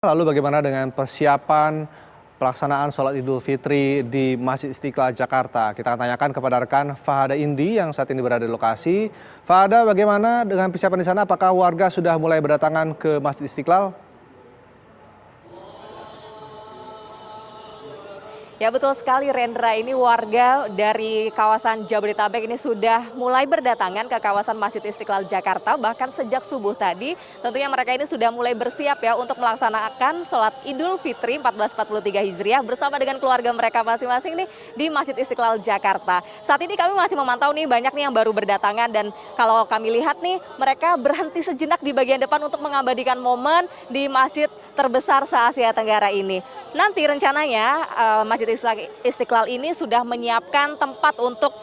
Lalu bagaimana dengan persiapan pelaksanaan sholat Idul Fitri di Masjid Istiqlal Jakarta? Kita akan tanyakan kepada rekan Fahada Indi yang saat ini berada di lokasi. Fahada, bagaimana dengan persiapan di sana? Apakah warga sudah mulai berdatangan ke Masjid Istiqlal? Ya betul sekali Rendra, ini warga dari kawasan Jabodetabek ini sudah mulai berdatangan ke kawasan Masjid Istiqlal Jakarta. Bahkan sejak subuh tadi tentunya mereka ini sudah mulai bersiap ya untuk melaksanakan sholat Idul Fitri 1443 Hijriah bersama dengan keluarga mereka masing-masing nih di Masjid Istiqlal Jakarta. Saat ini kami masih memantau nih banyak nih yang baru berdatangan, dan kalau kami lihat nih mereka berhenti sejenak di bagian depan untuk mengabadikan momen di masjid terbesar se-Asia Tenggara ini. Nanti rencananya Masjid Istiqlal ini sudah menyiapkan tempat untuk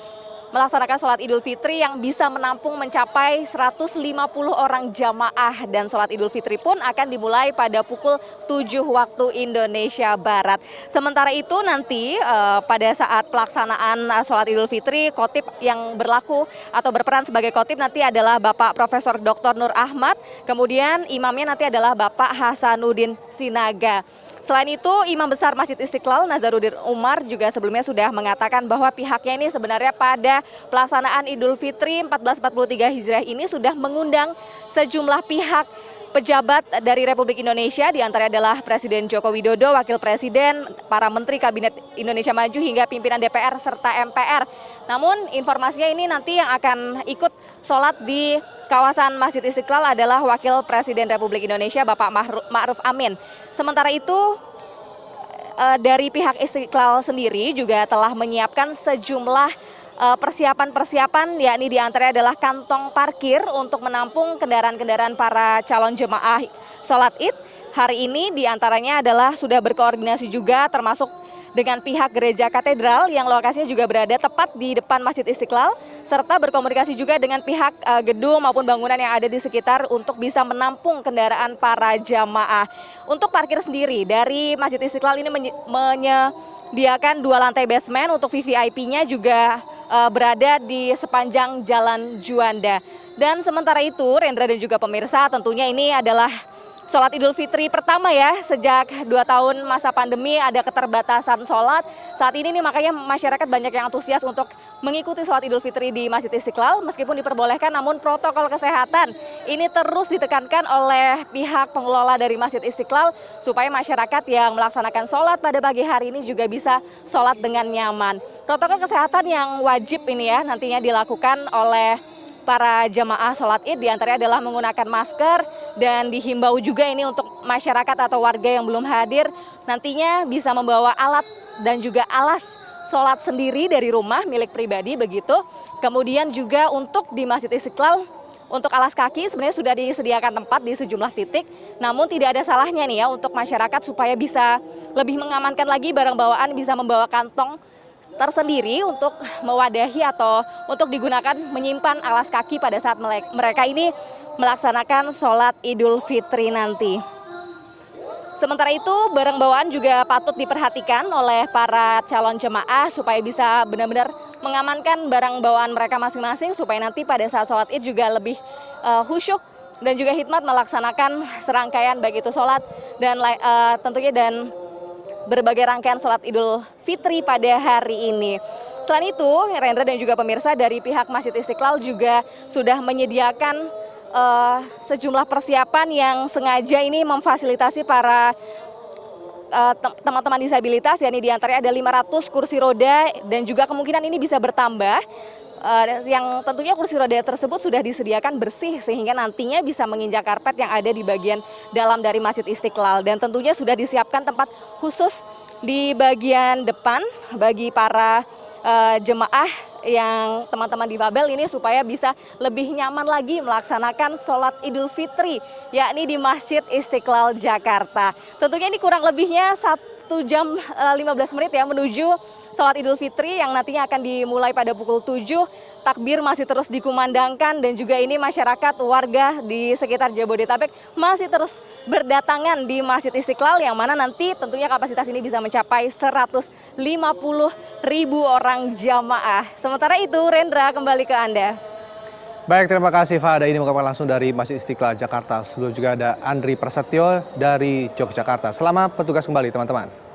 melaksanakan sholat Idul Fitri yang bisa menampung mencapai 150 orang jamaah, dan sholat Idul Fitri pun akan dimulai pada pukul 7 waktu Indonesia Barat. Sementara itu nanti pada saat pelaksanaan sholat Idul Fitri, khotib yang berlaku atau berperan sebagai khotib nanti adalah Bapak Profesor Dr. Nur Ahmad, kemudian imamnya nanti adalah Bapak Hasanuddin Sinaga. Selain itu, Imam Besar Masjid Istiqlal Nazaruddin Umar juga sebelumnya sudah mengatakan bahwa pihaknya ini sebenarnya pada pelaksanaan Idul Fitri 1443 Hijriah ini sudah mengundang sejumlah pihak pejabat dari Republik Indonesia, diantaranya adalah Presiden Joko Widodo, Wakil Presiden, para Menteri Kabinet Indonesia Maju hingga pimpinan DPR serta MPR. Namun informasinya ini nanti yang akan ikut sholat di kawasan Masjid Istiqlal adalah Wakil Presiden Republik Indonesia Bapak Ma'ruf Amin. Sementara itu dari pihak Istiqlal sendiri juga telah menyiapkan sejumlah persiapan-persiapan, yakni diantaranya adalah kantong parkir untuk menampung kendaraan-kendaraan para calon jemaah sholat Id. Hari ini diantaranya adalah sudah berkoordinasi juga termasuk dengan pihak gereja katedral yang lokasinya juga berada tepat di depan Masjid Istiqlal, serta berkomunikasi juga dengan pihak gedung maupun bangunan yang ada di sekitar untuk bisa menampung kendaraan para jamaah. Untuk parkir sendiri dari Masjid Istiqlal ini menyediakan 2 lantai basement, untuk VVIP-nya juga berada di sepanjang Jalan Juanda. Dan sementara itu Rendra dan juga pemirsa, tentunya ini adalah sholat Idul Fitri pertama ya, sejak 2 tahun masa pandemi ada keterbatasan sholat. Saat ini nih makanya masyarakat banyak yang antusias untuk mengikuti sholat Idul Fitri di Masjid Istiqlal. Meskipun diperbolehkan, namun protokol kesehatan ini terus ditekankan oleh pihak pengelola dari Masjid Istiqlal supaya masyarakat yang melaksanakan sholat pada pagi hari ini juga bisa sholat dengan nyaman. Protokol kesehatan yang wajib ini ya nantinya dilakukan oleh para jamaah sholat Id diantaranya adalah menggunakan masker, dan dihimbau juga ini untuk masyarakat atau warga yang belum hadir nantinya bisa membawa alat dan juga alas sholat sendiri dari rumah milik pribadi begitu. Kemudian juga untuk di Masjid Istiqlal, untuk alas kaki sebenarnya sudah disediakan tempat di sejumlah titik, namun tidak ada salahnya nih ya untuk masyarakat supaya bisa lebih mengamankan lagi barang bawaan, bisa membawa kantong tersendiri untuk mewadahi atau untuk digunakan menyimpan alas kaki pada saat mereka ini melaksanakan sholat Idul Fitri nanti. Sementara itu barang bawaan juga patut diperhatikan oleh para calon jemaah supaya bisa benar-benar mengamankan barang bawaan mereka masing-masing supaya nanti pada saat sholat Id juga lebih khusyuk dan juga hikmat melaksanakan serangkaian baik itu sholat dan tentunya dan berbagai rangkaian sholat Idul Fitri pada hari ini. Selain itu, Rendra dan juga pemirsa, dari pihak Masjid Istiqlal juga sudah menyediakan sejumlah persiapan yang sengaja ini memfasilitasi para teman-teman disabilitas, yakni diantaranya ada 500 kursi roda dan juga kemungkinan ini bisa bertambah. Yang tentunya kursi roda tersebut sudah disediakan bersih sehingga nantinya bisa menginjak karpet yang ada di bagian dalam dari Masjid Istiqlal, dan tentunya sudah disiapkan tempat khusus di bagian depan bagi para jemaah yang teman-teman difabel ini supaya bisa lebih nyaman lagi melaksanakan sholat Idul Fitri yakni di Masjid Istiqlal Jakarta. Tentunya ini kurang lebihnya 1 jam 15 menit ya menuju sholat Idul Fitri yang nantinya akan dimulai pada pukul 7. Takbir masih terus dikumandangkan dan juga ini masyarakat warga di sekitar Jabodetabek masih terus berdatangan di Masjid Istiqlal yang mana nanti tentunya kapasitas ini bisa mencapai 150.000 orang jamaah. Sementara itu Rendra, kembali ke Anda. Baik, terima kasih Fahada. Ini melaporkan langsung dari Masjid Istiqlal Jakarta. Sebelum juga ada Andri Prasetyo dari Yogyakarta. Selamat bertugas kembali teman-teman.